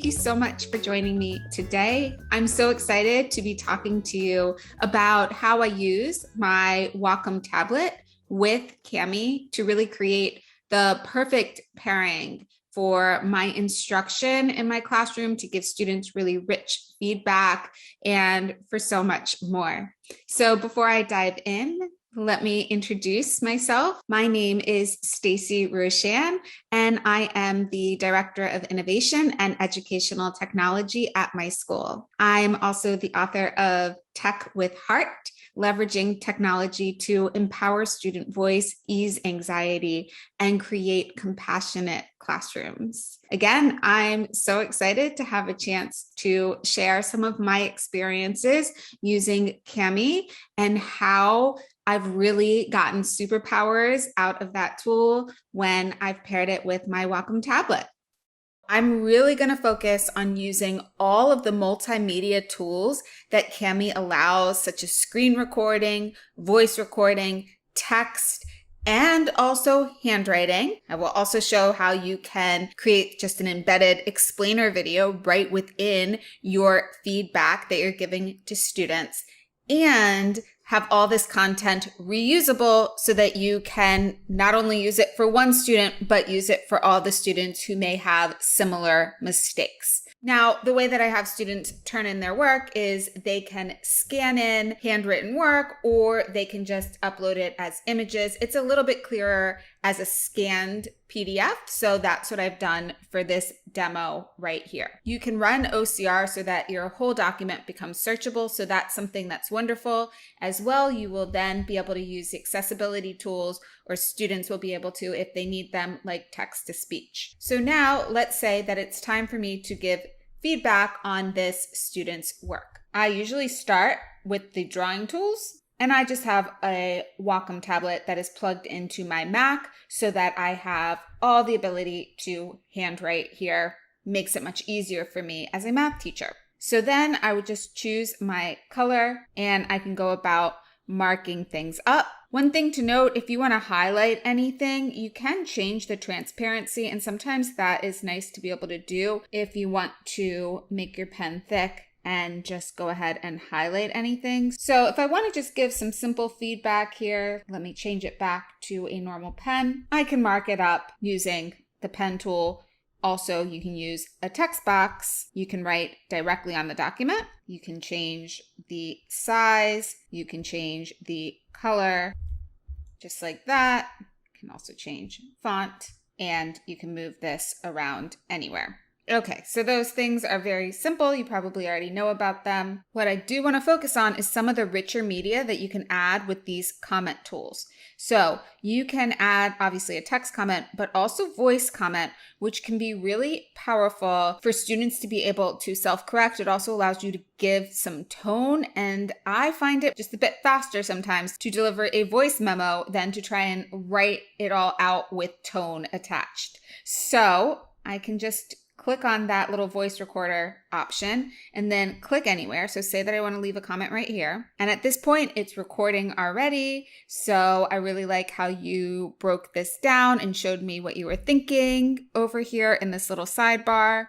you so much for joining me today. I'm so excited to be talking to you about how I use my Wacom tablet with Kami to really create the perfect pairing for my instruction in my classroom, to give students really rich feedback, and for so much more. So before I dive in, let me introduce myself. My name is Stacy Roshan, and I am the Director of Innovation and Educational Technology at my school. I'm also the author of Tech with Heart, leveraging technology to empower student voice, ease anxiety, and create compassionate classrooms. Again, I'm so excited to have a chance to share some of my experiences using Kami and how I've really gotten superpowers out of that tool when I've paired it with my Wacom tablet. I'm really going to focus on using all of the multimedia tools that Kami allows, such as screen recording, voice recording, text, and also handwriting. I will also show how you can create just an embedded explainer video right within your feedback that you're giving to students, and have all this content reusable so that you can not only use it for one student, but use it for all the students who may have similar mistakes. Now, the way that I have students turn in their work is they can scan in handwritten work, or they can just upload it as images. It's a little bit clearer as a scanned PDF, so that's what I've done for this demo right here. You can run OCR so that your whole document becomes searchable, so that's something that's wonderful. As well, you will then be able to use the accessibility tools, or students will be able to if they need them, like text to speech. So now let's say that it's time for me to give feedback on this student's work. I usually start with the drawing tools, and I just have a Wacom tablet that is plugged into my Mac so that I have all the ability to handwrite here. Makes it much easier for me as a math teacher. So then I would just choose my color, and I can go about marking things up. One thing to note, if you want to highlight anything, you can change the transparency, and sometimes that is nice to be able to do if you want to make your pen thick and just go ahead and highlight anything. So if I want to just give some simple feedback here, let me change it back to a normal pen. I can mark it up using the pen tool. Also, you can use a text box. You can write directly on the document. You can change the size. You can change the color, just like that. You can also change font, and you can move this around anywhere. Okay, so those things are very simple. You probably already know about them. What I do want to focus on is some of the richer media that you can add with these comment tools. So you can add obviously a text comment, but also voice comment, which can be really powerful for students to be able to self-correct. It also allows you to give some tone, and I find it just a bit faster sometimes to deliver a voice memo than to try and write it all out with tone attached. So I can just click on that little voice recorder option and then click anywhere. So say that I want to leave a comment right here. And at this point, it's recording already. So I really like how you broke this down and showed me what you were thinking over here in this little sidebar.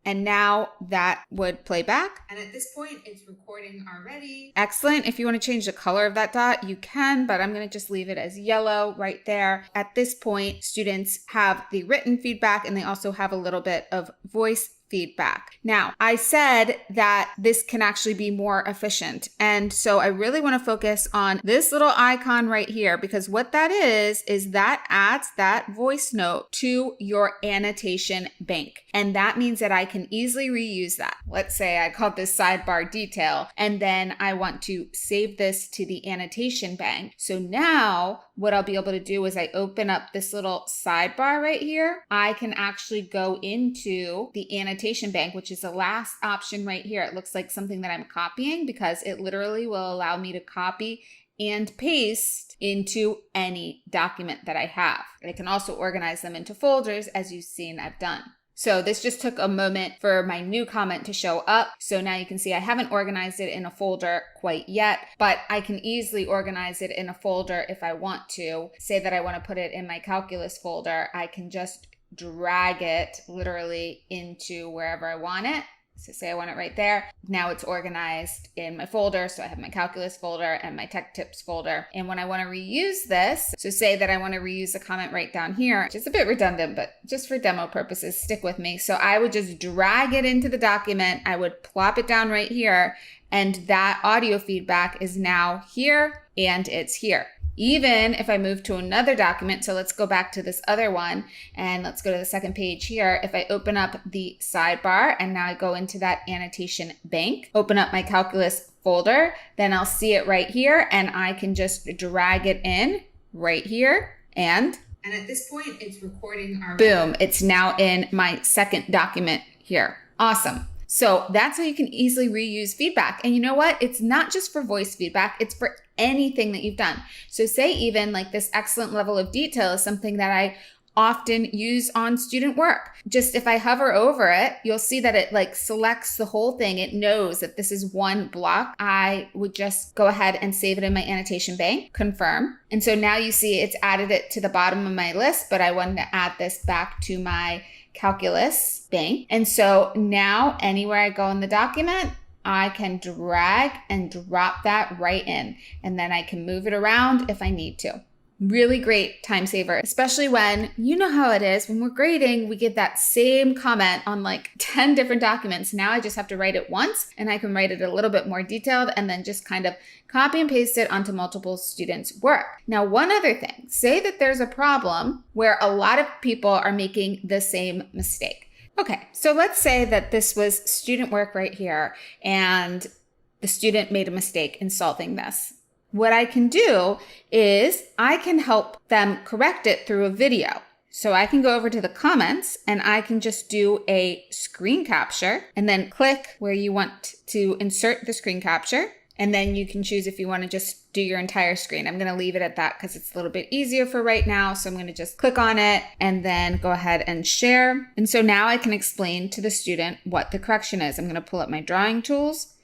And now that would play back. And at this point, it's recording already. Excellent. If you want to change the color of that dot, you can, but I'm going to just leave it as yellow right there. At this point, students have the written feedback, and they also have a little bit of voice feedback. Now, I said that this can actually be more efficient. And so I really want to focus on this little icon right here, because what that is that adds that voice note to your annotation bank. And that means that I can easily reuse that. Let's say I called this sidebar detail, and then I want to save this to the annotation bank. So now what I'll be able to do is I open up this little sidebar right here. I can actually go into the annotation bank, which is the last option right here. It looks like something that I'm copying, because it literally will allow me to copy and paste into any document that I have. And I can also organize them into folders, as you've seen I've done. So this just took a moment for my new comment to show up. So now you can see I haven't organized it in a folder quite yet, but I can easily organize it in a folder if I want to. Say that I want to put it in my calculus folder. I can just drag it literally into wherever I want it. So say I want it right there. Now it's organized in my folder. So I have my calculus folder and my tech tips folder. And when I want to reuse this, so say that I want to reuse the comment right down here, which is a bit redundant, but just for demo purposes, stick with me. So I would just drag it into the document. I would plop it down right here. And that audio feedback is now here and it's here. Even if I move to another document, so let's go back to this other one and let's go to the second page here. If I open up the sidebar and now I go into that annotation bank, open up my calculus folder, then I'll see it right here and I can just drag it in right here and at this point it's recording our boom. It's now in my second document here. Awesome. So that's how you can easily reuse feedback. And you know what? It's not just for voice feedback, it's for anything that you've done. So say even like this excellent level of detail is something that I often use on student work. Just if I hover over it, you'll see that it like selects the whole thing. It knows that this is one block. I would just go ahead and save it in my annotation bank, confirm. And so now you see it's added it to the bottom of my list, but I wanted to add this back to my calculus bank. And so now anywhere I go in the document, I can drag and drop that right in, and then I can move it around if I need to. Really great time saver, especially when, you know how it is, when we're grading, we get that same comment on like 10 different documents. Now I just have to write it once and I can write it a little bit more detailed and then just kind of copy and paste it onto multiple students' work. Now, one other thing, say that there's a problem where a lot of people are making the same mistake. Okay, so let's say that this was student work right here and the student made a mistake in solving this. What I can do is I can help them correct it through a video. So I can go over to the comments and I can just do a screen capture and then click where you want to insert the screen capture. And then you can choose if you want to just do your entire screen. I'm going to leave it at that because it's a little bit easier for right now. So I'm going to just click on it and then go ahead and share. And so now I can explain to the student what the correction is. I'm going to pull up my drawing tools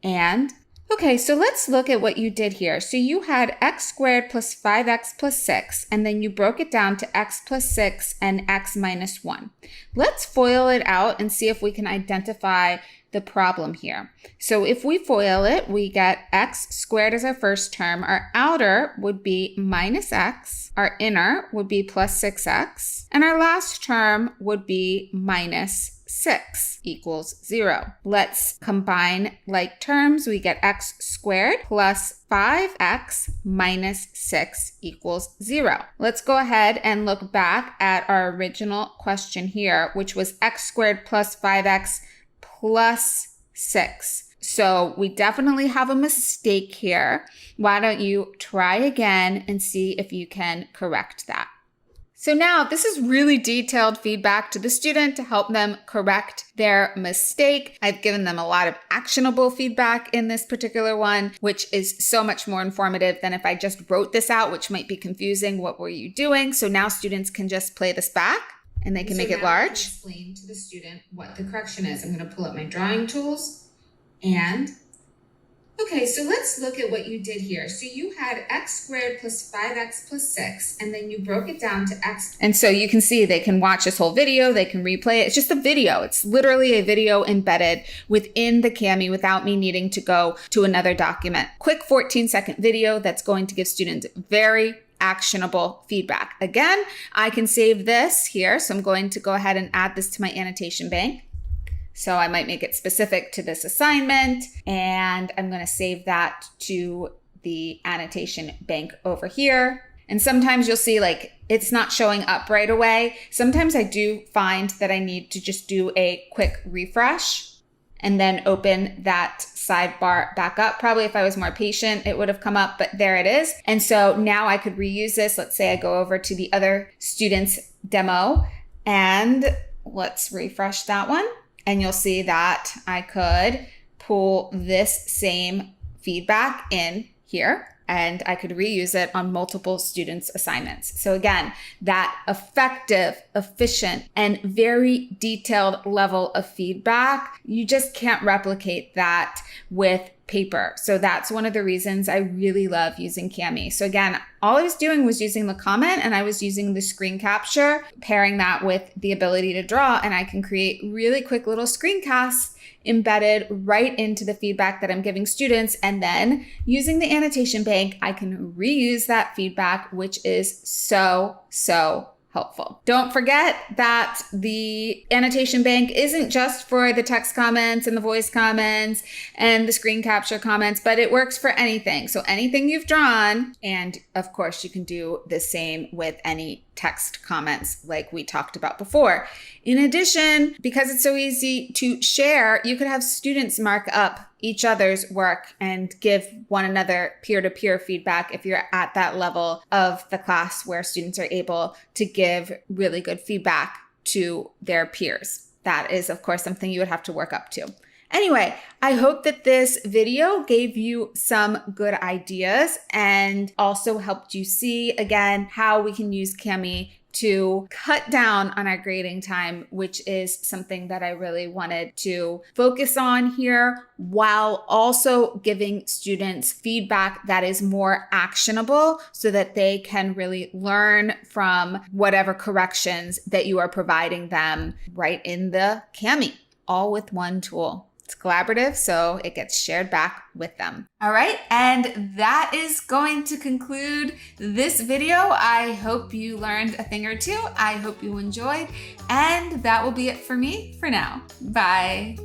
and okay, so let's look at what you did here. So you had x squared plus 5x plus 6, and then you broke it down to x plus 6 and x minus 1. Let's FOIL it out and see if we can identify the problem here. So if we FOIL it, we get x squared as our first term. Our outer would be minus x. Our inner would be plus 6x. And our last term would be minus 6 equals 0. Let's combine like terms. We get x squared plus 5x minus 6 equals 0. Let's go ahead and look back at our original question here, which was x squared plus 5x plus 6. So we definitely have a mistake here. Why don't you try again and see if you can correct that? So now this is really detailed feedback to the student to help them correct their mistake. I've given them a lot of actionable feedback in this particular one, which is so much more informative than if I just wrote this out, which might be confusing. What were you doing? So now students can just play this back and they can make it large. Explain to the student what the correction is. I'm going to pull up my drawing tools and okay, so let's look at what you did here. So you had x squared plus 5x plus 6, and then you broke it down to x. And so you can see they can watch this whole video, they can replay it. It's just a video. It's literally a video embedded within the Kami without me needing to go to another document. Quick 14-second video that's going to give students very actionable feedback. Again, I can save this here. So I'm going to go ahead and add this to my annotation bank. So I might make it specific to this assignment, and I'm going to save that to the annotation bank over here. And sometimes you'll see like it's not showing up right away. Sometimes I do find that I need to just do a quick refresh and then open that sidebar back up. Probably if I was more patient, it would have come up, but there it is. And so now I could reuse this. Let's say I go over to the other student's demo and let's refresh that one. And you'll see that I could pull this same feedback in here and I could reuse it on multiple students' assignments. So again, that effective, efficient, and very detailed level of feedback, you just can't replicate that with paper. So that's one of the reasons I really love using Kami. So again, all I was doing was using the comment and I was using the screen capture, pairing that with the ability to draw, and I can create really quick little screencasts embedded right into the feedback that I'm giving students. And then using the annotation bank, I can reuse that feedback, which is so helpful. Don't forget that the annotation bank isn't just for the text comments and the voice comments and the screen capture comments, but it works for anything. So anything you've drawn, and of course you can do the same with any text comments like we talked about before. In addition, because it's so easy to share, you could have students mark up each other's work and give one another peer-to-peer feedback if you're at that level of the class where students are able to give really good feedback to their peers. That is, of course, something you would have to work up to. Anyway, I hope that this video gave you some good ideas and also helped you see, again, how we can use Kami to cut down on our grading time, which is something that I really wanted to focus on here, while also giving students feedback that is more actionable so that they can really learn from whatever corrections that you are providing them right in the Kami, all with one tool. It's collaborative, so it gets shared back with them. All right, and that is going to conclude this video. I hope you learned a thing or two. I hope you enjoyed, and that will be it for me for now. Bye.